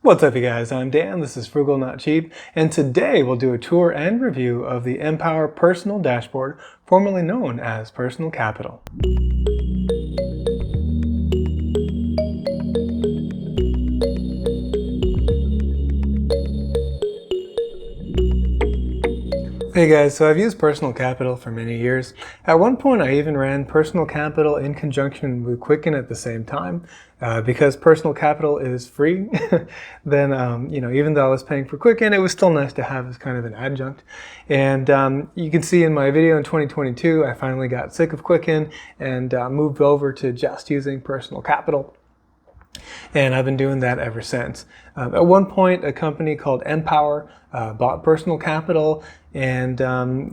What's up, you guys? I'm Dan. This is Frugal Not Cheap, and today we'll do a tour and review of the Empower Personal Dashboard, formerly known as Personal Capital. Hey guys, so I've used Personal Capital for many years. At one point I even ran Personal Capital in conjunction with Quicken at the same time. Because Personal Capital is free, then even though I was paying for Quicken, it was still nice to have as kind of an adjunct. And you can see in my video in 2022, I finally got sick of Quicken and moved over to just using Personal Capital. And I've been doing that ever since. At one point, a company called Empower bought Personal Capital, and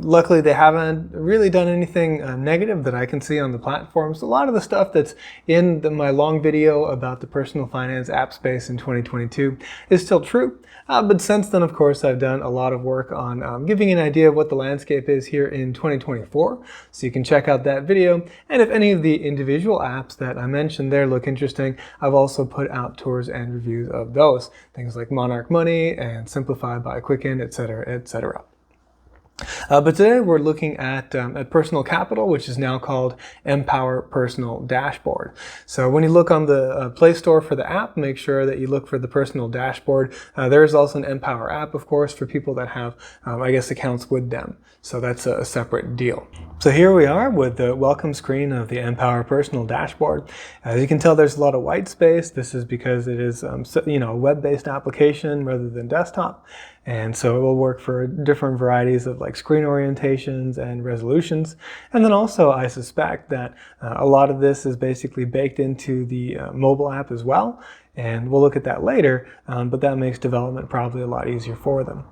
luckily they haven't really done anything negative that I can see on the platform. So a lot of the stuff that's in my long video about the personal finance app space in 2022 is still true. But since then, of course, I've done a lot of work on giving an idea of what the landscape is here in 2024. So you can check out that video. And if any of the individual apps that I mentioned there look interesting, I've also put out tours and reviews of those. Things like Monarch Money and Simplify by Quicken, etc., etc. But today we're looking at Personal Capital, which is now called Empower Personal Dashboard. So when you look on the Play Store for the app, make sure that you look for the Personal Dashboard. There is also an Empower app, of course, for people that have, accounts with them. So that's a separate deal. So here we are with the welcome screen of the Empower Personal Dashboard. As you can tell, there's a lot of white space. This is because it is a web-based application rather than desktop. And so it will work for different varieties of like screen orientations and resolutions. And then also I suspect that a lot of this is basically baked into the mobile app as well. And we'll look at that later, but that makes development probably a lot easier for them.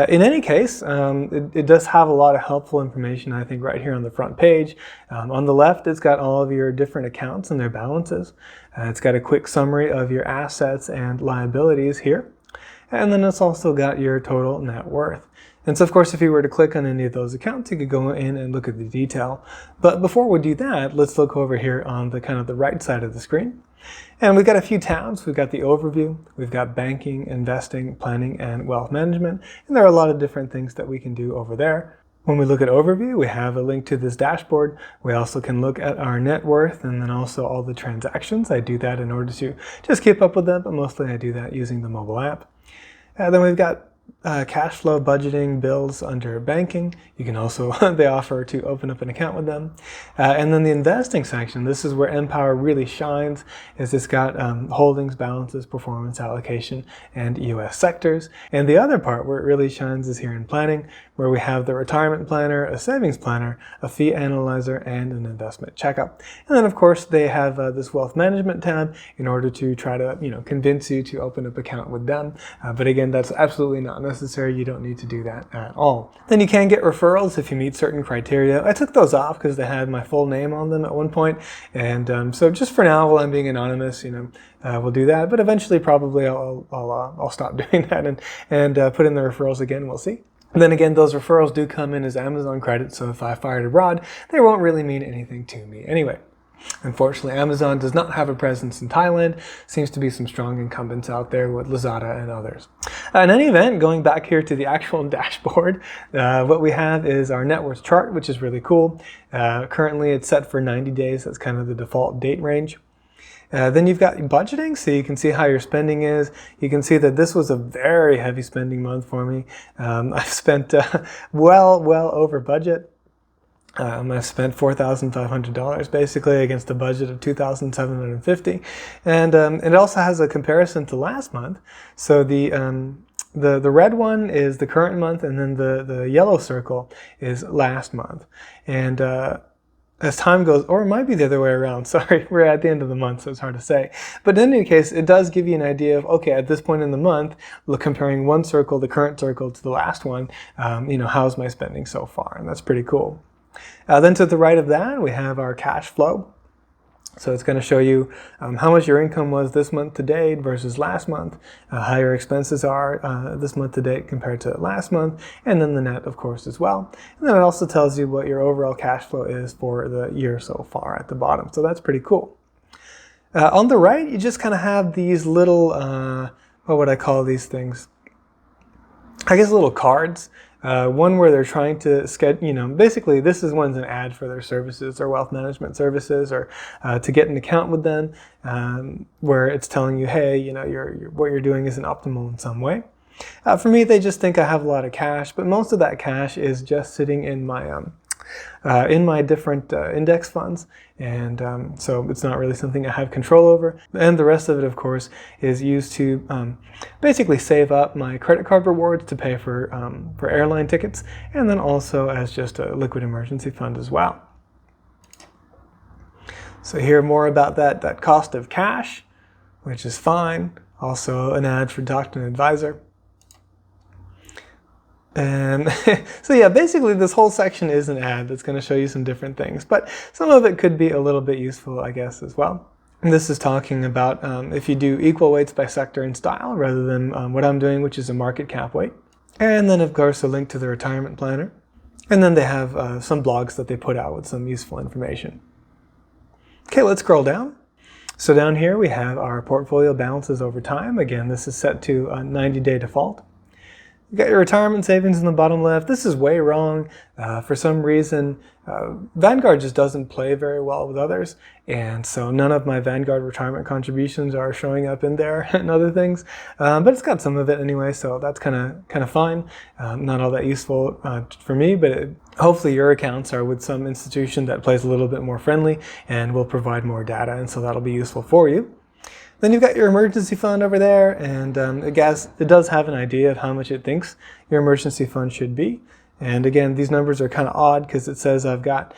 In any case, it does have a lot of helpful information, I think, right here on the front page. On the left, it's got all of your different accounts and their balances. It's got a quick summary of your assets and liabilities here. And then it's also got your total net worth. And so, of course, if you were to click on any of those accounts, you could go in and look at the detail. But before we do that, let's look over here on the kind of the right side of the screen. And we've got a few tabs. We've got the overview, we've got banking, investing, planning, and wealth management. And there are a lot of different things that we can do over there. When we look at overview, we have a link to this dashboard. We also can look at our net worth and then also all the transactions. I do that in order to just keep up with them, but mostly I do that using the mobile app. Then we've got cash flow, budgeting, bills under banking. You can also, they offer to open up an account with them. And then the investing section, this is where Empower really shines, is it's got holdings, balances, performance, allocation, and US sectors. And the other part where it really shines is here in planning, where we have the retirement planner, a savings planner, a fee analyzer, and an investment checkup. And then, of course, they have this wealth management tab in order to try to, convince you to open up an account with them. But again, that's absolutely not necessary. You don't need to do that at all. Then you can get referrals if you meet certain criteria. I took those off because they had my full name on them at one point. And so just for now, while I'm being anonymous, we'll do that. But eventually, probably I'll stop doing that and put in the referrals again. We'll see. And then again, those referrals do come in as Amazon credits, so if I fired abroad, they won't really mean anything to me anyway. Unfortunately, Amazon does not have a presence in Thailand. Seems to be some strong incumbents out there with Lazada and others. In any event, going back here to the actual dashboard, what we have is our net worth chart, which is really cool. Currently, it's set for 90 days. That's kind of the default date range. Then you've got budgeting, so you can see how your spending is. You can see that this was a very heavy spending month for me. I've spent well over budget. I've spent $4,500 basically against a budget of $2,750, and it also has a comparison to last month. So the red one is the current month, and then the yellow circle is last month. And as time goes, or it might be the other way around, sorry, we're at the end of the month, so it's hard to say. But in any case, it does give you an idea of, okay, at this point in the month, comparing one circle, the current circle, to the last one, how's my spending so far? And that's pretty cool. Then to the right of that, we have our cash flow. So it's going to show you how much your income was this month to date versus last month, how your expenses are this month to date compared to last month, and then the net, of course, as well. And then it also tells you what your overall cash flow is for the year so far at the bottom. So that's pretty cool. On the right, you just kind of have these little what would I call these things? I guess little cards. One where they're trying to schedule, basically this is one's an ad for their services, their wealth management services, or to get an account with them, where it's telling you, hey, what you're doing isn't optimal in some way. For me, they just think I have a lot of cash, but most of that cash is just sitting in my different index funds, and so it's not really something I have control over. And the rest of it, of course, is used to basically save up my credit card rewards to pay for airline tickets, and then also as just a liquid emergency fund as well. So here more about that cost of cash, which is fine. Also an ad for Doctor Advisor. And so yeah, basically this whole section is an ad that's going to show you some different things, but some of it could be a little bit useful, I guess, as well. And this is talking about if you do equal weights by sector and style rather than what I'm doing, which is a market cap weight. And then, of course, a link to the retirement planner. And then they have some blogs that they put out with some useful information. Okay, let's scroll down. So down here we have our portfolio balances over time. Again, this is set to a 90-day default. You got your retirement savings in the bottom left. This is way wrong. For some reason, Vanguard just doesn't play very well with others, and so none of my Vanguard retirement contributions are showing up in there and other things. But it's got some of it anyway, so that's kind of fine. Not all that useful for me, but hopefully your accounts are with some institution that plays a little bit more friendly and will provide more data, and so that'll be useful for you. Then you've got your emergency fund over there, and it does have an idea of how much it thinks your emergency fund should be. And again, these numbers are kind of odd because it says I've got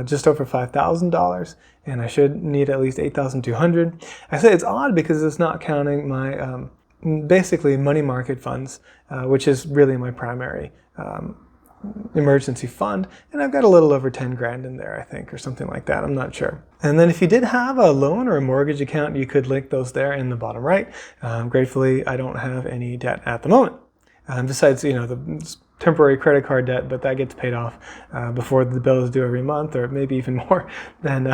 just over $5,000 and I should need at least $8,200. I say it's odd because it's not counting my basically money market funds, which is really my primary emergency fund, and I've got a little over 10 grand in there, I think, or something like that. I'm not sure. And then if you did have a loan or a mortgage account, you could link those there in the bottom right. Gratefully, I don't have any debt at the moment. Besides, the temporary credit card debt, but that gets paid off before the bill is due every month, or maybe even more than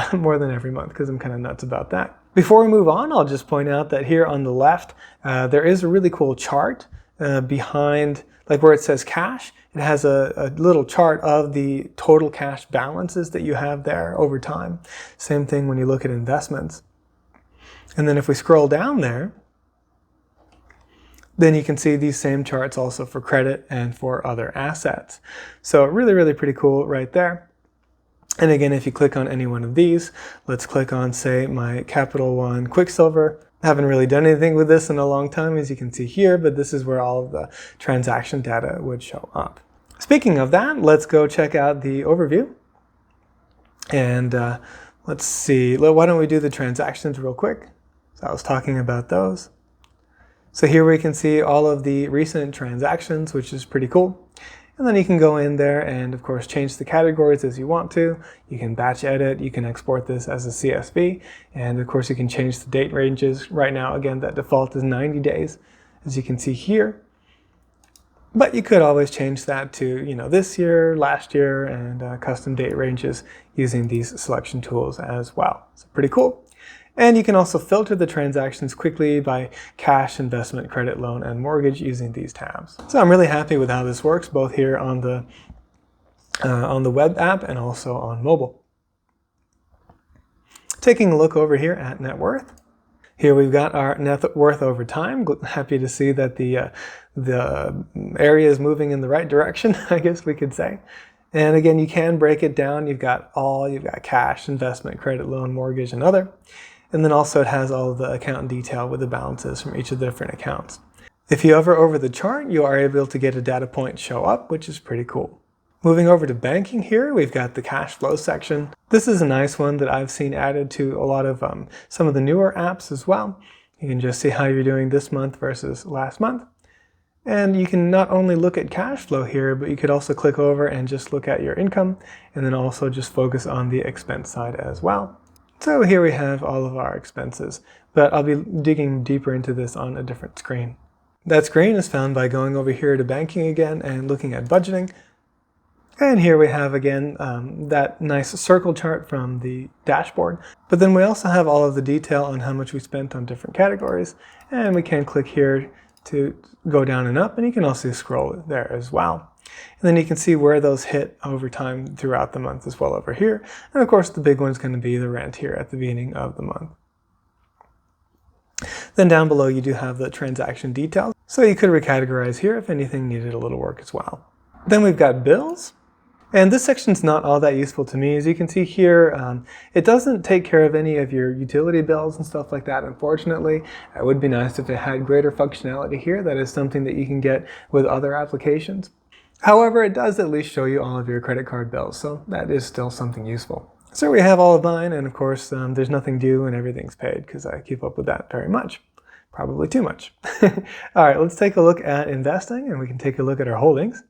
every month, because I'm kind of nuts about that. Before we move on, I'll just point out that here on the left, there is a really cool chart behind, like where it says cash. It has a little chart of the total cash balances that you have there over time. Same thing when you look at investments. And then if we scroll down there, then you can see these same charts also for credit and for other assets. So really, really pretty cool right there. And again, if you click on any one of these, let's click on, say, my Capital One Quicksilver. I haven't really done anything with this in a long time, as you can see here, but this is where all of the transaction data would show up. Speaking of that, let's go check out the overview. And let's see, why don't we do the transactions real quick? So I was talking about those. So here we can see all of the recent transactions, which is pretty cool. And then you can go in there and, of course, change the categories as you want to. You can batch edit. You can export this as a CSV. And, of course, you can change the date ranges. Right now, again, that default is 90 days, as you can see here. But you could always change that to, this year, last year, and custom date ranges using these selection tools as well. So pretty cool. And you can also filter the transactions quickly by cash, investment, credit, loan, and mortgage using these tabs. So I'm really happy with how this works, both here on the web app and also on mobile. Taking a look over here at net worth. Here we've got our net worth over time. Happy to see that the area is moving in the right direction, I guess we could say. And again, you can break it down. You've got cash, investment, credit, loan, mortgage, and other. And then also it has all of the account detail with the balances from each of the different accounts. If you hover over the chart, you are able to get a data point show up, which is pretty cool. Moving over to banking here, we've got the cash flow section. This is a nice one that I've seen added to a lot of some of the newer apps as well. You can just see how you're doing this month versus last month. And you can not only look at cash flow here, but you could also click over and just look at your income, and then also just focus on the expense side as well. So here we have all of our expenses, but I'll be digging deeper into this on a different screen. That screen is found by going over here to banking again and looking at budgeting. And here we have again that nice circle chart from the dashboard. But then we also have all of the detail on how much we spent on different categories. And we can click here to go down and up, and you can also scroll there as well. And then you can see where those hit over time throughout the month as well over here. And of course the big one is going to be the rent here at the beginning of the month. Then down below you do have the transaction details. So you could recategorize here if anything needed a little work as well. Then we've got bills. And this section's not all that useful to me. As you can see here, it doesn't take care of any of your utility bills and stuff like that, unfortunately. It would be nice if it had greater functionality here. That is something that you can get with other applications. However, it does at least show you all of your credit card bills, so that is still something useful. So we have all of mine, and of course, there's nothing due and everything's paid, because I keep up with that very much. Probably too much. All right, let's take a look at investing, and we can take a look at our holdings.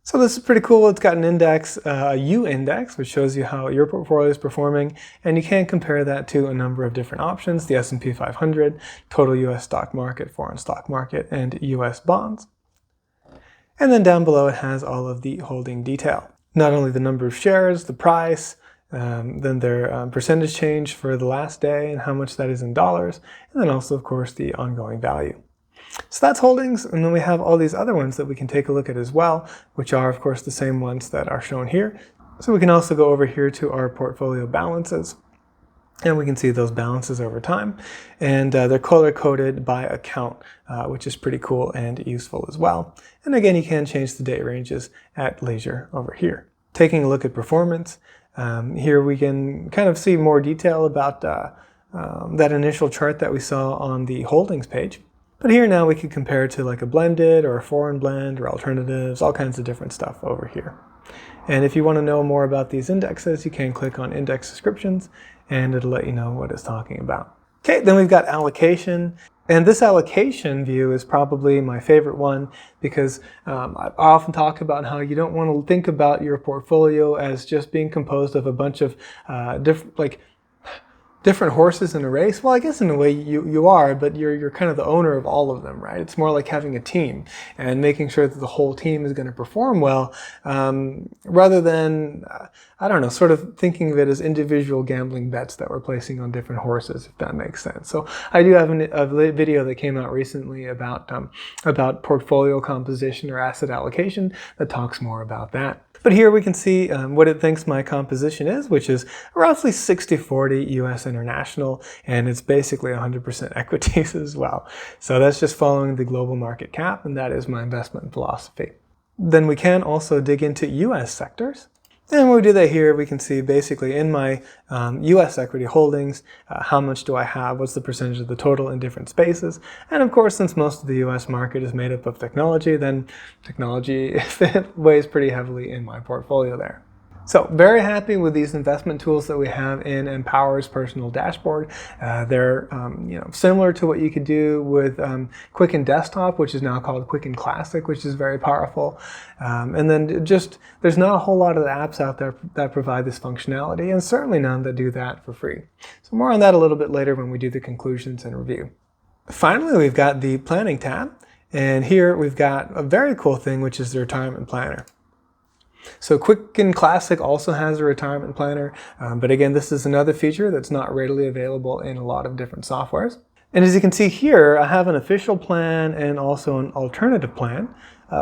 So this is pretty cool. It's got an index, a U index, which shows you how your portfolio is performing, and you can compare that to a number of different options: the S&P 500, total U.S. stock market, foreign stock market, and U.S. bonds. And then down below it has all of the holding detail. Not only the number of shares, the price, then their percentage change for the last day and how much that is in dollars, and then also, of course, the ongoing value. So that's holdings, and then we have all these other ones that we can take a look at as well, which are, of course, the same ones that are shown here. So we can also go over here to our portfolio balances, and we can see those balances over time, and they're color-coded by account, which is pretty cool and useful as well. And again, you can change the date ranges at leisure over here. Taking a look at performance, here we can kind of see more detail about that initial chart that we saw on the holdings page. But here now we could compare to like a blended or a foreign blend or alternatives, all kinds of different stuff over here. And if you want to know more about these indexes, you can click on index descriptions and it'll let you know what it's talking about. Okay, then we've got allocation. And this allocation view is probably my favorite one because I often talk about how you don't want to think about your portfolio as just being composed of a bunch of different horses in a race. Well, I guess in a way you are, but you're kind of the owner of all of them, right? It's more like having a team and making sure that the whole team is going to perform well, rather than, I don't know, sort of thinking of it as individual gambling bets that we're placing on different horses, if that makes sense. So I do have a video that came out recently about portfolio composition or asset allocation that talks more about that. But here we can see what it thinks my composition is, which is roughly 60-40 US international, and it's basically 100% equities as well. So that's just following the global market cap, and that is my investment philosophy. Then we can also dig into US sectors. And when we do that here, we can see basically in my US equity holdings, how much do I have, what's the percentage of the total in different spaces. And of course, since most of the US market is made up of technology, then technology weighs pretty heavily in my portfolio there. So very happy with these investment tools that we have in Empower's personal dashboard. They're similar to what you could do with Quicken Desktop, which is now called Quicken Classic, which is very powerful. And then just there's not a whole lot of the apps out there that provide this functionality, and certainly none that do that for free. So more on that a little bit later when we do the conclusions and review. Finally, we've got the planning tab, and here we've got a very cool thing, which is the retirement planner. So Quicken Classic also has a retirement planner, but again, this is another feature that's not readily available in a lot of different softwares. And as you can see here, I have an official plan and also an alternative plan.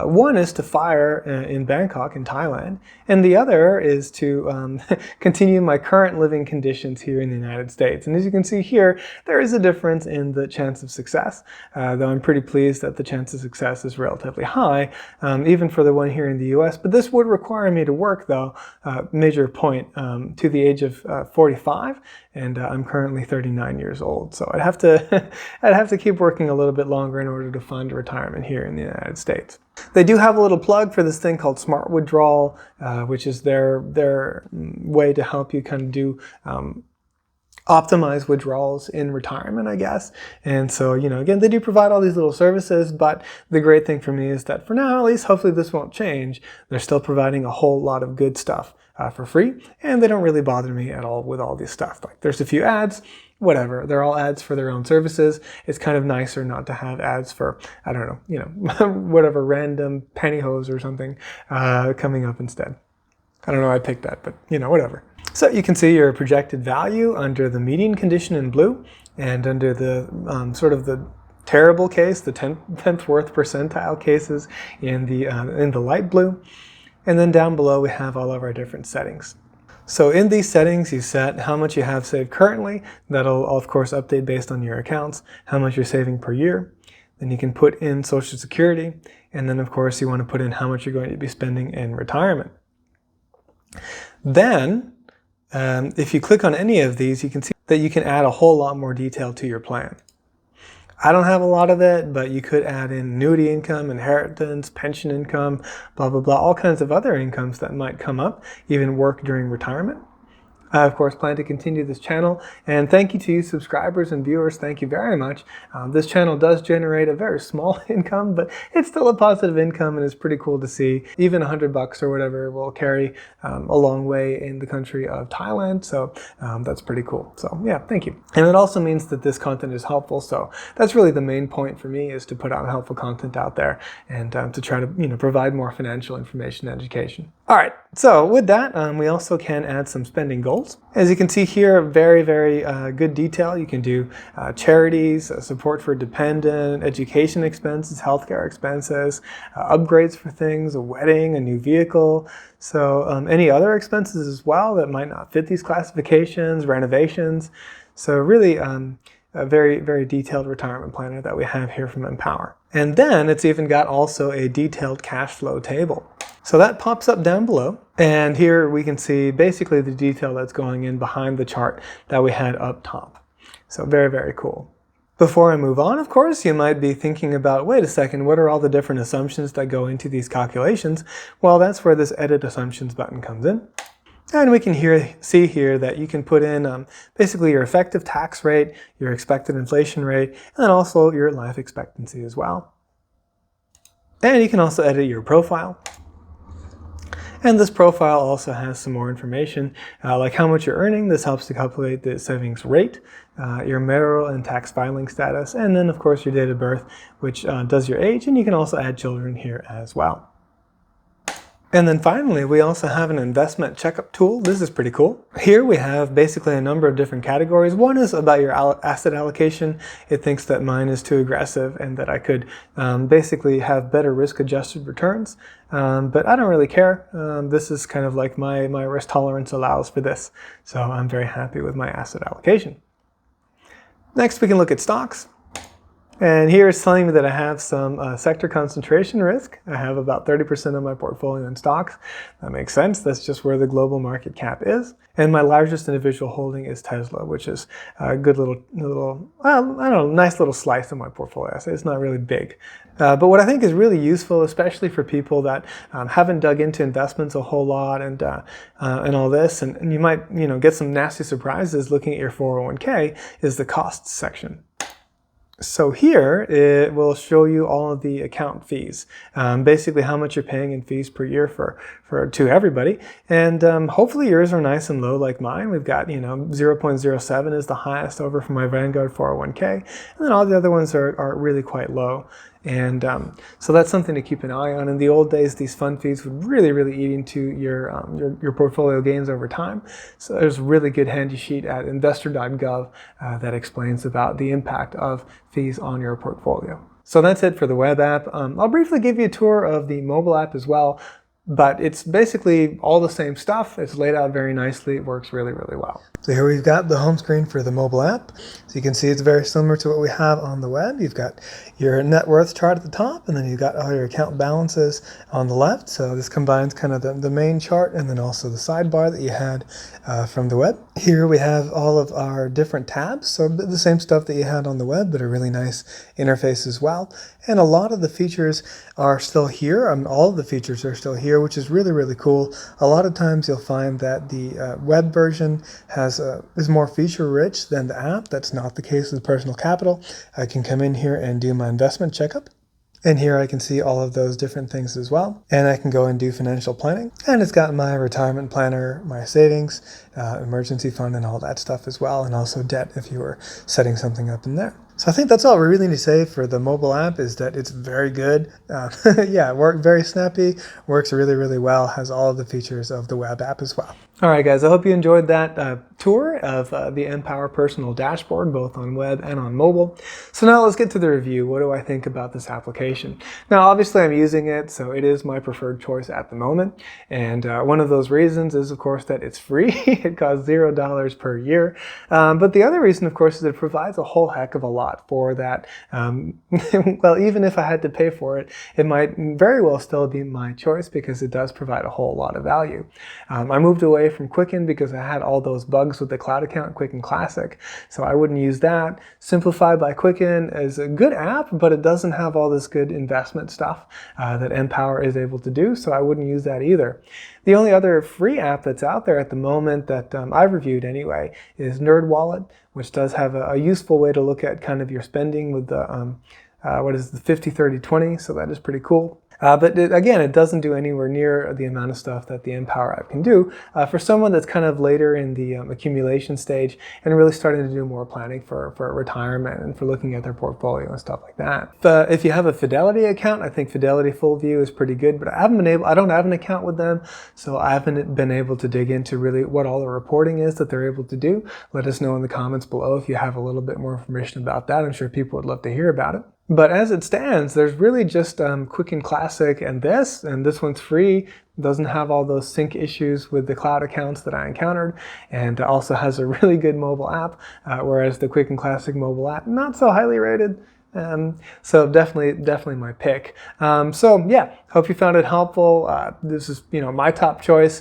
One is to fire in Bangkok in Thailand, and the other is to continue my current living conditions here in the United States. And as you can see here, there is a difference in the chance of success, though I'm pretty pleased that the chance of success is relatively high, even for the one here in the US. But this would require me to work, though, major point, to the age of 45, and I'm currently 39 years old. So I'd have to keep working a little bit longer in order to fund retirement here in the United States. They do have a little plug for this thing called Smart Withdrawal, which is their way to help you kind of do optimize withdrawals in retirement, I guess. And so, again, they do provide all these little services, but the great thing for me is that for now, at least, hopefully this won't change. They're still providing a whole lot of good stuff for free, and they don't really bother me at all with all this stuff. Like, there's a few ads, whatever. They're all ads for their own services. It's kind of nicer not to have ads for, I don't know, whatever random pantyhose or something coming up instead. I don't know why I picked that, but whatever. So you can see your projected value under the median condition in blue, and under the sort of the terrible case, the 10th worth percentile cases in the light blue. And then down below we have all of our different settings. So in these settings, you set how much you have saved currently. That'll, of course, update based on your accounts, how much you're saving per year. Then you can put in Social Security. And then, of course, you want to put in how much you're going to be spending in retirement. Then, if you click on any of these, you can see that you can add a whole lot more detail to your plan. I don't have a lot of it, but you could add in annuity income, inheritance, pension income, blah, blah, blah, all kinds of other incomes that might come up, even work during retirement. I, of course, plan to continue this channel, and thank you to you subscribers and viewers. Thank you very much. This channel does generate a very small income, but it's still a positive income, and it's pretty cool to see. Even $100 or whatever will carry a long way in the country of Thailand, so that's pretty cool. So yeah, thank you. And it also means that this content is helpful, so that's really the main point for me, is to put out helpful content out there and to try to provide more financial information and education. All right, so with that, we also can add some spending goals. As you can see here, very, very good detail. You can do charities, support for dependent, education expenses, healthcare expenses, upgrades for things, a wedding, a new vehicle. So any other expenses as well that might not fit these classifications, renovations. So really a very, very detailed retirement planner that we have here from Empower. And then it's even got also a detailed cash flow table. So that pops up down below, and here we can see basically the detail that's going in behind the chart that we had up top. So very, very cool. Before I move on, of course, you might be thinking about, wait a second, what are all the different assumptions that go into these calculations? Well, that's where this Edit Assumptions button comes in. And we can see here that you can put in basically your effective tax rate, your expected inflation rate, and then also your life expectancy as well. And you can also edit your profile. And this profile also has some more information, like how much you're earning. This helps to calculate the savings rate, your marital and tax filing status, and then, of course, your date of birth, which does your age, and you can also add children here as well. And then finally, we also have an investment checkup tool. This is pretty cool. Here we have basically a number of different categories. One is about your asset allocation. It thinks that mine is too aggressive and that I could basically have better risk-adjusted returns. But I don't really care. This is kind of like my risk tolerance allows for this. So I'm very happy with my asset allocation. Next, we can look at stocks. And here it's telling me that I have some sector concentration risk. I have about 30% of my portfolio in stocks. That makes sense. That's just where the global market cap is. And my largest individual holding is Tesla, which is a good little well, I don't know, nice little slice of my portfolio. So it's not really big. But what I think is really useful, especially for people that haven't dug into investments a whole lot and all this, and you might get some nasty surprises looking at your 401k, is the costs section. So here it will show you all of the account fees, basically how much you're paying in fees per year to everybody, and hopefully yours are nice and low like mine. We've got 0.07 is the highest over for my Vanguard 401k, and then all the other ones are really quite low. And so that's something to keep an eye on. In the old days, these fund fees would really eat into your portfolio gains over time. So there's a really good handy sheet at investor.gov that explains about the impact of fees on your portfolio. So that's it for the web app. I'll briefly give you a tour of the mobile app as well. But it's basically all the same stuff. It's laid out very nicely. It works really well. So here we've got the home screen for the mobile app. So you can see it's very similar to what we have on the web. You've got your net worth chart at the top, and then you've got all your account balances on the left. So this combines kind of the main chart and then also the sidebar that you had from the web. Here we have all of our different tabs. So the same stuff that you had on the web, but a really nice interface as well. And a lot of the features are still here. All of the features are still here, which is really cool. A lot of times you'll find that the web version is more feature rich than the app. That's not the case with Personal Capital. I can come in here and do my investment checkup. And here I can see all of those different things as well. And I can go and do financial planning. And it's got my retirement planner, my savings, emergency fund, and all that stuff as well. And also debt if you were setting something up in there. So I think that's all we really need to say for the mobile app, is that it's very good. Yeah, very snappy, works really, really well, has all of the features of the web app as well. All right, guys, I hope you enjoyed that tour of the Empower Personal Dashboard, both on web and on mobile. So now let's get to the review. What do I think about this application? Now, obviously, I'm using it, so it is my preferred choice at the moment. And one of those reasons is, of course, that it's free. It costs $0 per year. But the other reason, of course, is it provides a whole heck of a lot for that. Well, even if I had to pay for it, it might very well still be my choice because it does provide a whole lot of value. I moved away from Quicken because I had all those bugs with the cloud account, Quicken Classic, so I wouldn't use that. Simplified by Quicken is a good app, but it doesn't have all this good investment stuff that Empower is able to do, so I wouldn't use that either. The only other free app that's out there at the moment that I've reviewed anyway is NerdWallet, which does have a useful way to look at kind of your spending with the what is the 50-30-20, so that is pretty cool. But again, it doesn't do anywhere near the amount of stuff that the Empower app can do for someone that's kind of later in the accumulation stage and really starting to do more planning for retirement and for looking at their portfolio and stuff like that. If you have a Fidelity account, I think Fidelity Full View is pretty good, but I don't have an account with them, so I haven't been able to dig into really what all the reporting is that they're able to do. Let us know in the comments below if you have a little bit more information about that. I'm sure people would love to hear about it. But as it stands, there's really just Quicken Classic and this one's free. Doesn't have all those sync issues with the cloud accounts that I encountered, and also has a really good mobile app, whereas the Quicken Classic mobile app, not so highly rated. So definitely my pick. So yeah, hope you found it helpful. This is, my top choice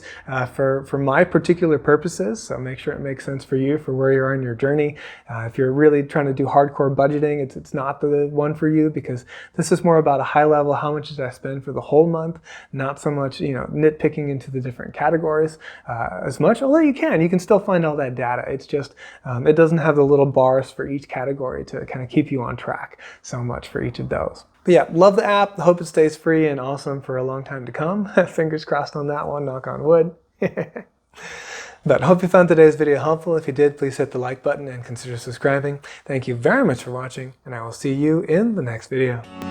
for my particular purposes. So make sure it makes sense for you, for where you are in your journey. If you're really trying to do hardcore budgeting, it's not the one for you, because this is more about a high level. How much did I spend for the whole month? Not so much, nitpicking into the different categories as much. Although you can still find all that data. It's just it doesn't have the little bars for each category to kind of keep you on track so much for each of those. But yeah, love the app. Hope it stays free and awesome for a long time to come. Fingers crossed on that one, knock on wood. But hope you found today's video helpful. If you did, please hit the like button and consider subscribing. Thank you very much for watching, and I will see you in the next video.